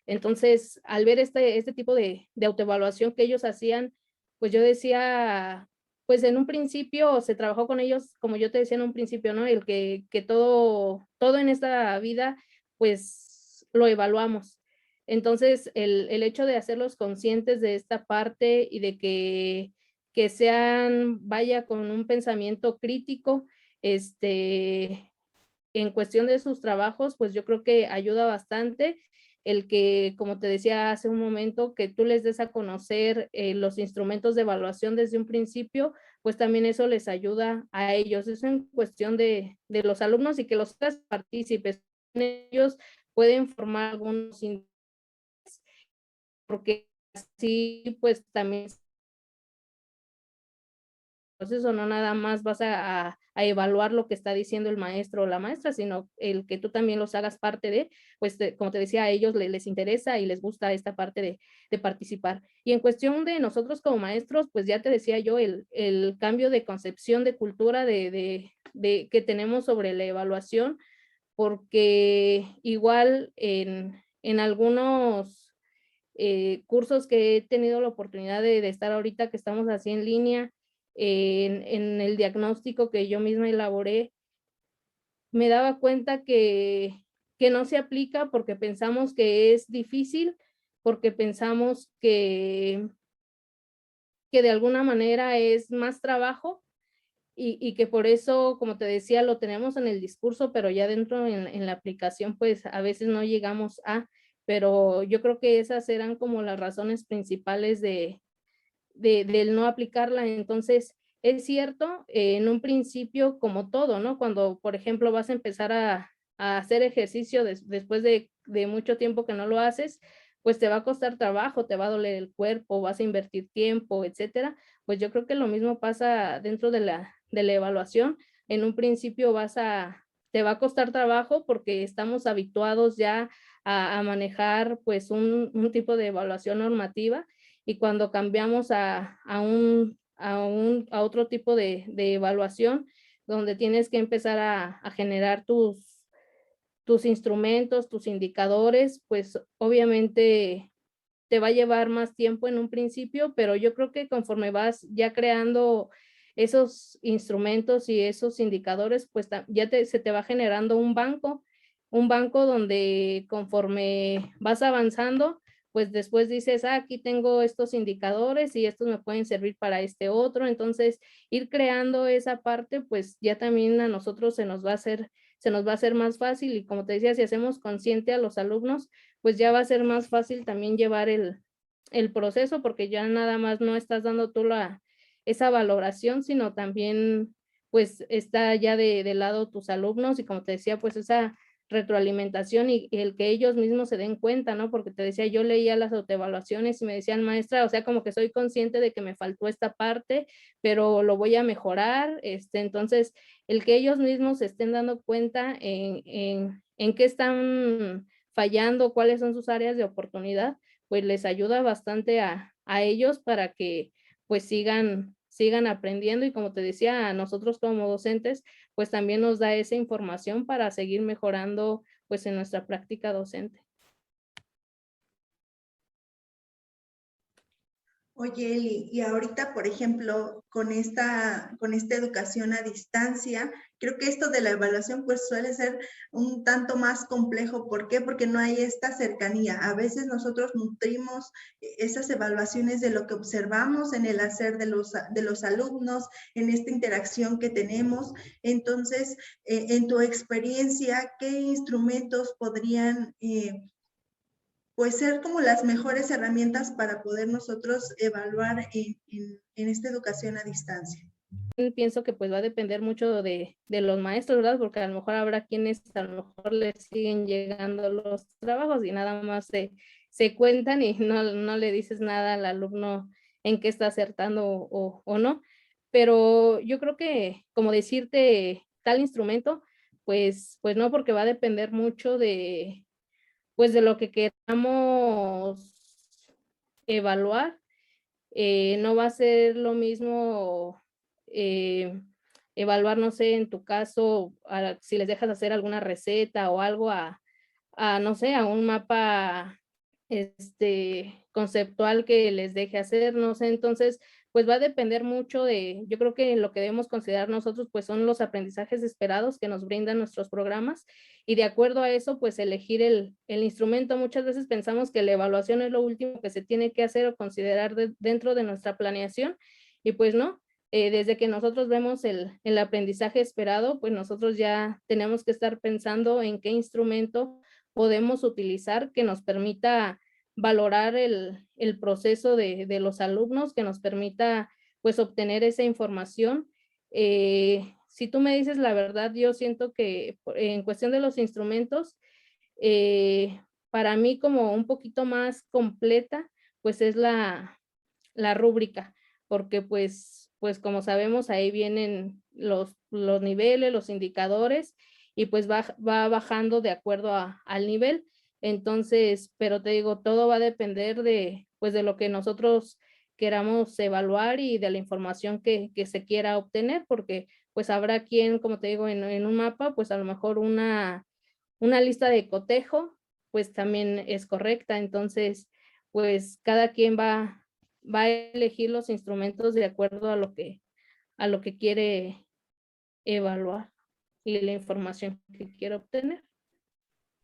entonces, al ver este tipo de autoevaluación que ellos hacían, pues yo decía, pues en un principio se trabajó con ellos, como yo te decía en un principio, ¿no? El que todo en esta vida, pues lo evaluamos. Entonces, el hecho de hacerlos conscientes de esta parte y de que sean, vaya, con un pensamiento crítico, en cuestión de sus trabajos, pues yo creo que ayuda bastante el que, como te decía hace un momento, que tú les des a conocer los instrumentos de evaluación desde un principio, pues también eso les ayuda a ellos. Es en cuestión de los alumnos y que los partícipes, ellos pueden formar algunos, porque así pues también proceso, no nada más vas a evaluar lo que está diciendo el maestro o la maestra, sino el que tú también los hagas parte de, pues como te decía, a ellos les interesa y les gusta esta parte de participar. Y en cuestión de nosotros como maestros, pues ya te decía yo, el cambio de concepción de cultura que tenemos sobre la evaluación, porque igual en algunos cursos que he tenido la oportunidad de estar ahorita, que estamos así en línea, en el diagnóstico que yo misma elaboré, me daba cuenta que no se aplica porque pensamos que es difícil, porque pensamos que de alguna manera es más trabajo y que por eso, como te decía, lo tenemos en el discurso, pero ya dentro en la aplicación, pues a veces no llegamos a, pero yo creo que esas eran como las razones principales del no aplicarla. Entonces, es cierto, en un principio, como todo, ¿no? Cuando, por ejemplo, vas a empezar a hacer ejercicio después de mucho tiempo que no lo haces, pues te va a costar trabajo, te va a doler el cuerpo, vas a invertir tiempo, etcétera. Pues yo creo que lo mismo pasa dentro de la evaluación. En un principio te va a costar trabajo porque estamos habituados ya a manejar pues un tipo de evaluación normativa, y cuando cambiamos a otro tipo de evaluación, donde tienes que empezar a generar tus instrumentos, tus indicadores, pues obviamente te va a llevar más tiempo en un principio, pero yo creo que conforme vas ya creando esos instrumentos y esos indicadores, pues ya se te va generando un banco donde conforme vas avanzando, pues después dices, aquí tengo estos indicadores y estos me pueden servir para este otro. Entonces, ir creando esa parte, pues ya también a nosotros se nos va a hacer más fácil, y como te decía, si hacemos consciente a los alumnos, pues ya va a ser más fácil también llevar el proceso, porque ya nada más no estás dando tú esa valoración, sino también pues está ya de lado tus alumnos, y como te decía, pues esa retroalimentación y el que ellos mismos se den cuenta, ¿no? Porque te decía, yo leía las autoevaluaciones y me decían, maestra, o sea, como que soy consciente de que me faltó esta parte, pero lo voy a mejorar. Entonces, el que ellos mismos se estén dando cuenta en qué están fallando, cuáles son sus áreas de oportunidad, pues les ayuda bastante a ellos para que pues sigan aprendiendo, y como te decía, a nosotros como docentes, pues también nos da esa información para seguir mejorando pues en nuestra práctica docente. Oye, Eli, y ahorita, por ejemplo, con esta educación a distancia, creo que esto de la evaluación pues suele ser un tanto más complejo. ¿Por qué? Porque no hay esta cercanía. A veces nosotros nutrimos esas evaluaciones de lo que observamos en el hacer de los alumnos, en esta interacción que tenemos. Entonces, en tu experiencia, ¿qué instrumentos podrían pues ser como las mejores herramientas para poder nosotros evaluar en esta educación a distancia? Pienso que pues va a depender mucho de los maestros, ¿verdad? Porque a lo mejor habrá quienes a lo mejor les siguen llegando los trabajos y nada más se cuentan y no le dices nada al alumno en qué está acertando o no. Pero yo creo que como decirte tal instrumento, pues no, porque va a depender mucho pues de lo que queramos evaluar. No va a ser lo mismo eh, evaluar, no sé, en tu caso, si les dejas hacer alguna receta o algo no sé, a un mapa conceptual que les deje hacer, no sé. Entonces, pues va a depender mucho yo creo que lo que debemos considerar nosotros, pues son los aprendizajes esperados que nos brindan nuestros programas, y de acuerdo a eso, pues elegir el instrumento. Muchas veces pensamos que la evaluación es lo último que se tiene que hacer o considerar dentro de nuestra planeación, y pues no. Desde que nosotros vemos el aprendizaje esperado, pues nosotros ya tenemos que estar pensando en qué instrumento podemos utilizar que nos permita valorar el proceso de los alumnos, que nos permita pues obtener esa información. Si tú me dices la verdad, yo siento que en cuestión de los instrumentos, para mí como un poquito más completa, pues es la rúbrica, porque pues como sabemos, ahí vienen los niveles, los indicadores, y pues va bajando de acuerdo al nivel. Entonces, pero te digo, todo va a depender pues de lo que nosotros queramos evaluar y de la información que se quiera obtener, porque pues habrá quien, como te digo, en un mapa, pues a lo mejor una lista de cotejo, pues también es correcta. Entonces, pues cada quien va a elegir los instrumentos de acuerdo a lo que quiere evaluar y la información que quiere obtener.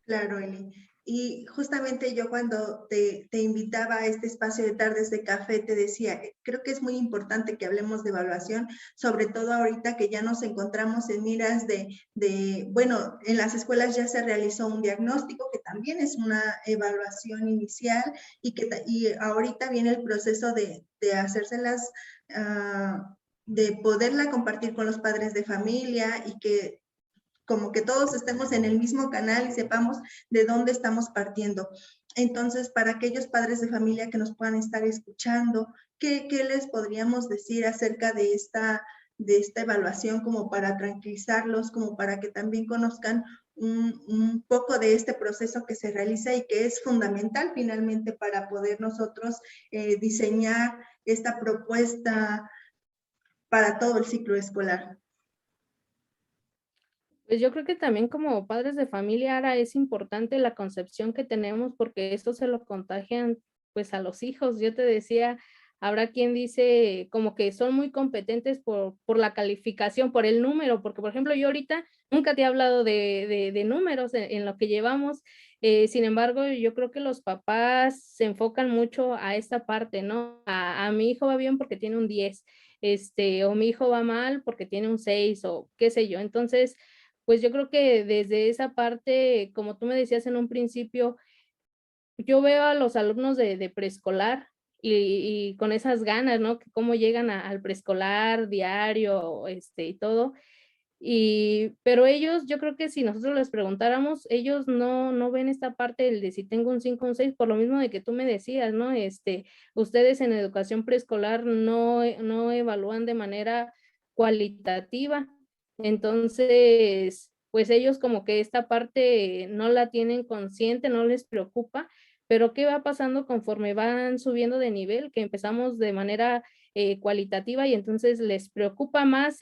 Claro, Eli. Y justamente yo cuando te invitaba a este espacio de tardes de café, te decía, creo que es muy importante que hablemos de evaluación, sobre todo ahorita que ya nos encontramos en miras bueno, en las escuelas ya se realizó un diagnóstico, que también es una evaluación inicial, y ahorita viene el proceso de hacérselas, de poderla compartir con los padres de familia y que como que todos estemos en el mismo canal y sepamos de dónde estamos partiendo. Entonces, para aquellos padres de familia que nos puedan estar escuchando, ¿qué les podríamos decir acerca de esta evaluación, como para tranquilizarlos, como para que también conozcan un poco de este proceso que se realiza y que es fundamental finalmente para poder nosotros diseñar esta propuesta para todo el ciclo escolar? Pues yo creo que también como padres de familia, Ara, es importante la concepción que tenemos porque esto se lo contagian pues a los hijos. Yo te decía, habrá quien dice como que son muy competentes por la calificación, por el número, porque por ejemplo yo ahorita nunca te he hablado de números en lo que llevamos. Sin embargo, yo creo que los papás se enfocan mucho a esta parte, ¿no? A mi hijo va bien porque tiene un 10, o mi hijo va mal porque tiene un 6 o qué sé yo. Entonces, pues yo creo que desde esa parte, como tú me decías en un principio, yo veo a los alumnos de preescolar y con esas ganas, ¿no? Que cómo llegan al preescolar diario, y todo. Pero ellos, yo creo que si nosotros les preguntáramos, ellos no ven esta parte del de si tengo un 5 o un 6, por lo mismo de que tú me decías, ¿no? Ustedes en educación preescolar no evalúan de manera cualitativa. Entonces, pues ellos como que esta parte no la tienen consciente, no les preocupa, pero ¿qué va pasando conforme van subiendo de nivel? Que empezamos de manera cualitativa y entonces les preocupa más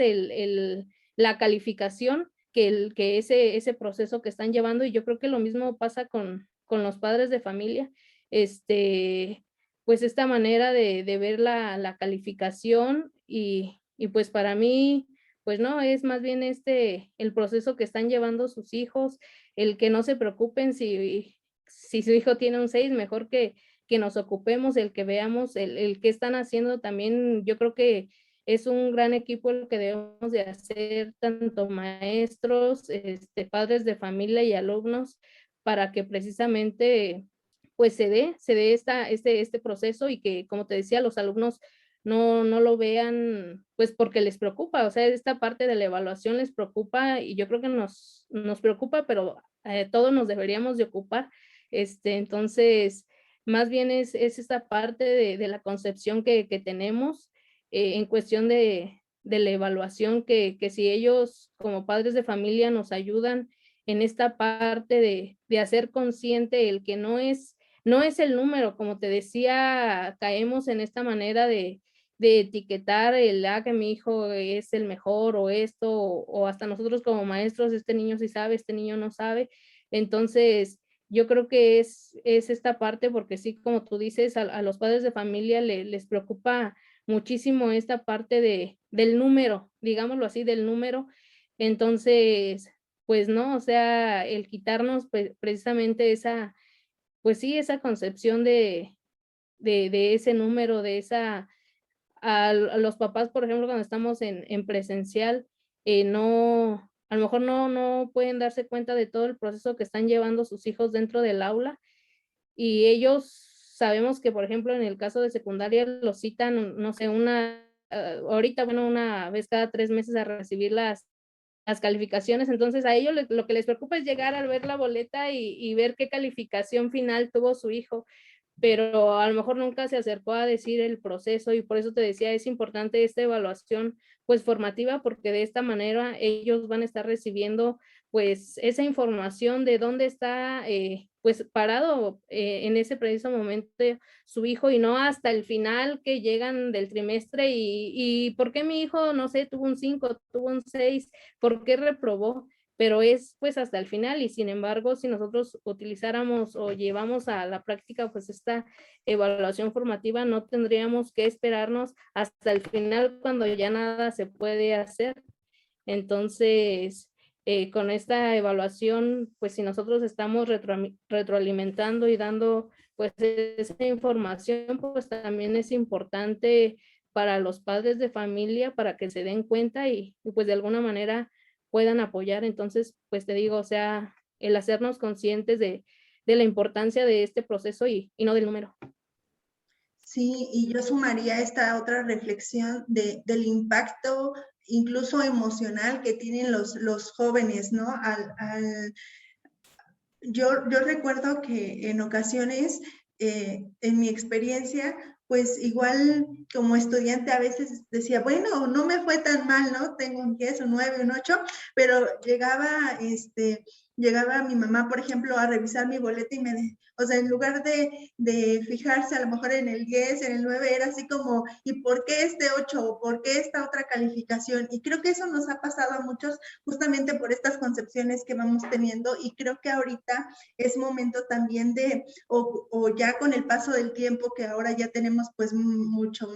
la calificación que ese proceso que están llevando, y yo creo que lo mismo pasa con los padres de familia, pues esta manera de ver la calificación y pues para mí, pues no, es más bien el proceso que están llevando sus hijos, el que no se preocupen si su hijo tiene un 6, mejor que nos ocupemos, el que veamos el que están haciendo también. Yo creo que es un gran equipo el que debemos de hacer, tanto maestros, padres de familia y alumnos, para que precisamente pues se dé este proceso y que, como te decía, los alumnos no lo vean pues porque les preocupa, o sea, esta parte de la evaluación les preocupa y yo creo que nos preocupa, pero todos nos deberíamos de ocupar. Entonces, más bien es esta parte de la concepción que tenemos en cuestión de la evaluación, que si ellos como padres de familia nos ayudan en esta parte de hacer consciente el que no es el número, como te decía, caemos en esta manera de etiquetar que mi hijo es el mejor o esto, o hasta nosotros como maestros, este niño sí sabe, este niño no sabe. Entonces, yo creo que es esta parte, porque sí, como tú dices, a los padres de familia les preocupa muchísimo esta parte del número, digámoslo así, del número. Entonces, pues no, o sea, el quitarnos precisamente pues sí, esa concepción de ese número, a los papás, por ejemplo, cuando estamos en presencial, a lo mejor no pueden darse cuenta de todo el proceso que están llevando sus hijos dentro del aula, y ellos sabemos que, por ejemplo, en el caso de secundaria los citan, no sé, ahorita, bueno, una vez cada 3 meses a recibir las calificaciones. Entonces a ellos lo que les preocupa es llegar a ver la boleta y ver qué calificación final tuvo su hijo, pero a lo mejor nunca se acercó a decir el proceso, y por eso te decía, es importante esta evaluación pues formativa, porque de esta manera ellos van a estar recibiendo pues esa información de dónde está pues parado en ese preciso momento su hijo, y no hasta el final que llegan del trimestre y ¿por qué mi hijo, no sé, tuvo un 5, tuvo un 6, por qué reprobó? Pero es pues hasta el final, y sin embargo, si nosotros utilizáramos o llevamos a la práctica pues esta evaluación formativa, no tendríamos que esperarnos hasta el final cuando ya nada se puede hacer. Entonces, con esta evaluación, pues si nosotros estamos retroalimentando y dando pues esa información, pues también es importante para los padres de familia para que se den cuenta y pues de alguna manera puedan apoyar. Entonces, pues te digo, o sea, el hacernos conscientes de la importancia de este proceso y no del número. Sí, y yo sumaría esta otra reflexión del impacto incluso emocional que tienen los jóvenes, ¿no? Yo recuerdo que en ocasiones, en mi experiencia, pues igual como estudiante a veces decía, bueno, no me fue tan mal, ¿no? Tengo un 10, un 9, un 8, pero llegaba mi mamá, por ejemplo, a revisar mi boleta y o sea, en lugar de fijarse a lo mejor en el 10, en el 9, era así como, ¿y por qué este 8? ¿O por qué esta otra calificación? Y creo que eso nos ha pasado a muchos justamente por estas concepciones que vamos teniendo, y creo que ahorita es momento también o ya con el paso del tiempo, que ahora ya tenemos pues mucho,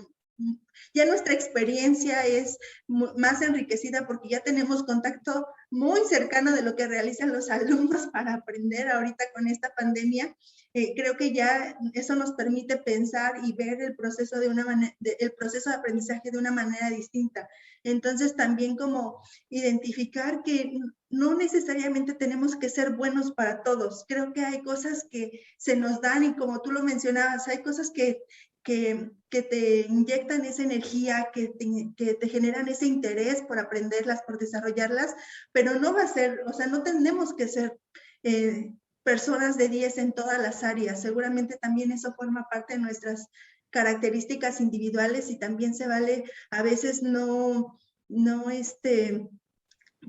ya nuestra experiencia es más enriquecida porque ya tenemos contacto muy cercano de lo que realizan los alumnos para aprender ahorita con esta pandemia. Creo que ya eso nos permite pensar y ver el proceso el proceso de aprendizaje de una manera distinta. Entonces también como identificar que no necesariamente tenemos que ser buenos para todos. Creo que hay cosas que se nos dan y como tú lo mencionabas, hay cosas que te inyectan esa energía, que te generan ese interés por aprenderlas, por desarrollarlas, pero no va a ser, o sea, no tenemos que ser personas de 10 en todas las áreas. Seguramente también eso forma parte de nuestras características individuales y también se vale a veces no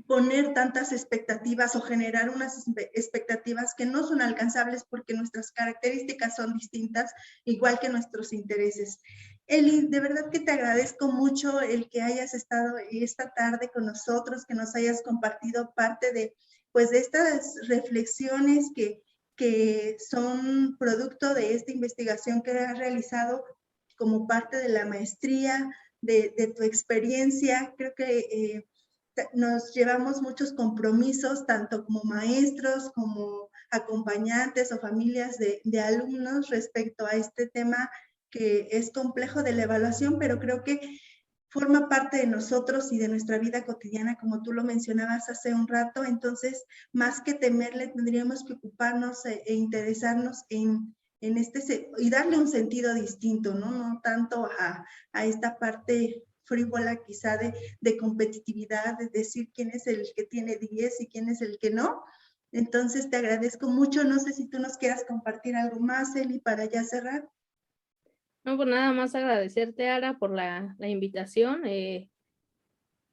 poner tantas expectativas o generar unas expectativas que no son alcanzables porque nuestras características son distintas, igual que nuestros intereses. Eli, de verdad que te agradezco mucho el que hayas estado esta tarde con nosotros, que nos hayas compartido parte de estas reflexiones que son producto de esta investigación que has realizado como parte de la maestría, de tu experiencia. Creo que nos llevamos muchos compromisos, tanto como maestros, como acompañantes o familias de alumnos respecto a este tema que es complejo de la evaluación, pero creo que forma parte de nosotros y de nuestra vida cotidiana, como tú lo mencionabas hace un rato. Entonces, más que temerle, tendríamos que ocuparnos e interesarnos y darle un sentido distinto, ¿no? No tanto a esta parte frívola quizá de competitividad, de decir quién es el que tiene 10 y quién es el que no. Entonces te agradezco mucho. No sé si tú nos quieras compartir algo más, Eli, para ya cerrar. No, pues nada más agradecerte, Ara, por la invitación.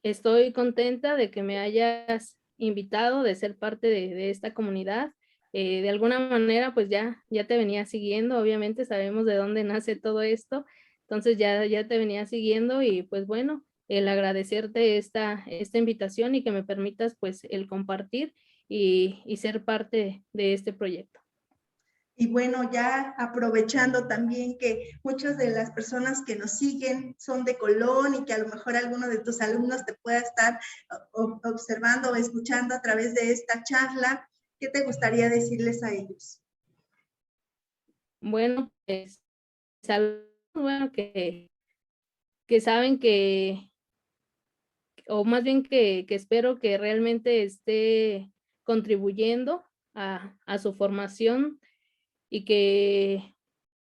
Estoy contenta de que me hayas invitado, de ser parte de esta comunidad. De alguna manera, pues ya te venía siguiendo, obviamente sabemos de dónde nace todo esto, entonces ya te venía siguiendo y pues bueno, el agradecerte esta invitación y que me permitas pues el compartir y ser parte de este proyecto. Y bueno, ya aprovechando también que muchas de las personas que nos siguen son de Colón y que a lo mejor alguno de tus alumnos te pueda estar observando o escuchando a través de esta charla, ¿qué te gustaría decirles a ellos? Bueno, pues bueno, que saben o más bien que espero que realmente esté contribuyendo a su formación y que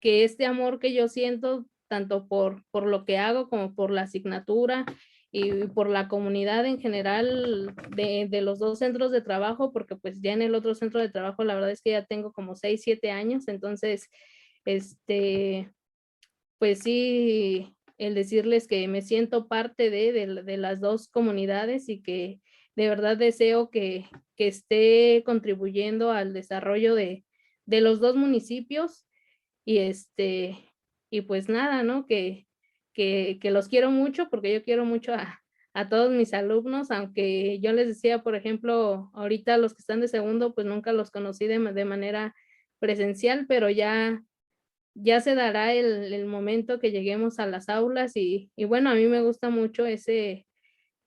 este amor que yo siento, tanto por lo que hago como por la asignatura y por la comunidad en general de los dos centros de trabajo, porque pues ya en el otro centro de trabajo la verdad es que ya tengo como 6, 7 años, entonces, pues sí, el decirles que me siento parte de las dos comunidades y que de verdad deseo que esté contribuyendo al desarrollo de los dos municipios y y pues nada, ¿no? Que los quiero mucho porque yo quiero mucho a todos mis alumnos, aunque yo les decía, por ejemplo, ahorita los que están de segundo, pues nunca los conocí de manera presencial, pero ya se dará el momento que lleguemos a las aulas y bueno, a mí me gusta mucho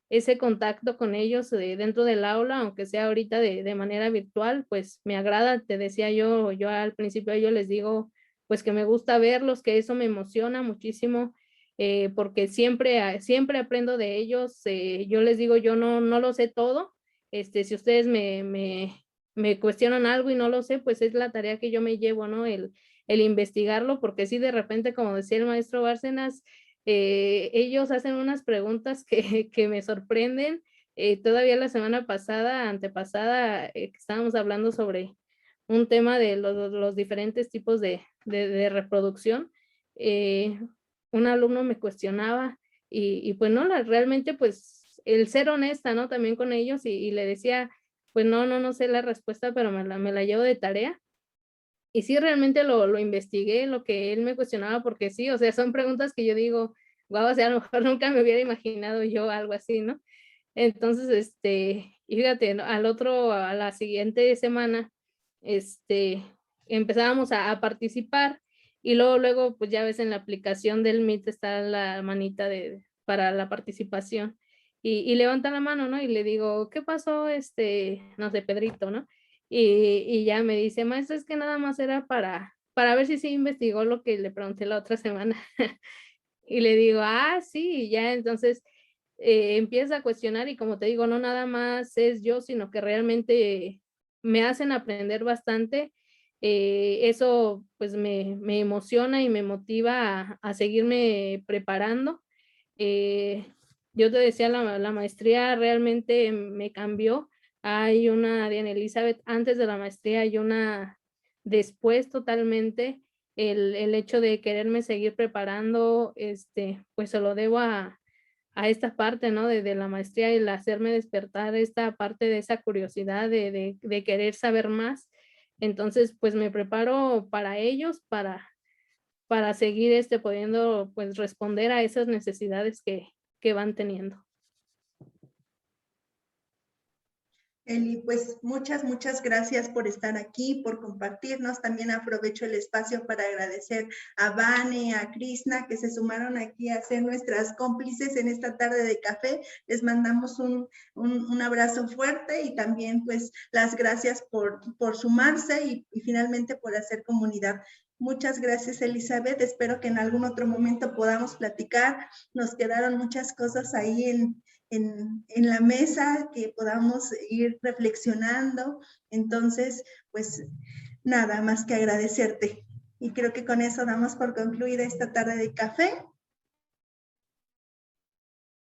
ese contacto con ellos dentro del aula, aunque sea ahorita de manera virtual, pues me agrada. Te decía yo al principio a ellos les digo, pues que me gusta verlos, que eso me emociona muchísimo, porque siempre aprendo de ellos. Yo les digo, yo no lo sé todo. Si ustedes me cuestionan algo y no lo sé, pues es la tarea que yo me llevo, ¿no? El investigarlo, porque sí, de repente, como decía el maestro Bárcenas, ellos hacen unas preguntas que me sorprenden. Todavía la semana pasada, antepasada, que estábamos hablando sobre un tema de los diferentes tipos de reproducción, un alumno me cuestionaba y pues no, realmente pues el ser honesta, ¿no? También con ellos y le decía, pues no sé la respuesta, pero me la llevo de tarea. Y sí, realmente lo investigué, lo que él me cuestionaba, porque sí, o sea, son preguntas que yo digo, guau, o sea, a lo mejor nunca me hubiera imaginado yo algo así, ¿no? Entonces, y fíjate, ¿no? A la siguiente semana, este, empezábamos a participar y luego, pues ya ves en la aplicación del Meet está la manita para la participación y levanta la mano, ¿no? Y le digo, ¿qué pasó? No sé, Pedrito, ¿no? Y ya me dice, maestra, es que nada más era para ver si sí investigó lo que le pregunté la otra semana. Y le digo, ah, sí, y ya entonces empieza a cuestionar y como te digo, no nada más es yo, sino que realmente me hacen aprender bastante. Eso pues me emociona y me motiva a seguirme preparando. Yo te decía, la maestría realmente me cambió. Hay una Diana Elizabeth antes de la maestría y una después totalmente. El hecho de quererme seguir preparando, pues se lo debo a esta parte, ¿no? De la maestría, el hacerme despertar esta parte de esa curiosidad de querer saber más. Entonces, pues me preparo para ellos, para seguir pudiendo pues responder a esas necesidades que van teniendo. Eli, pues muchas gracias por estar aquí, por compartirnos. También aprovecho el espacio para agradecer a Vane, a Krishna, que se sumaron aquí a ser nuestras cómplices en esta tarde de café. Les mandamos un abrazo fuerte y también pues las gracias por sumarse y finalmente por hacer comunidad. Muchas gracias, Elizabeth. Espero que en algún otro momento podamos platicar. Nos quedaron muchas cosas ahí en la mesa que podamos ir reflexionando. Entonces, pues nada más que agradecerte. Y creo que con eso damos por concluida esta tarde de café.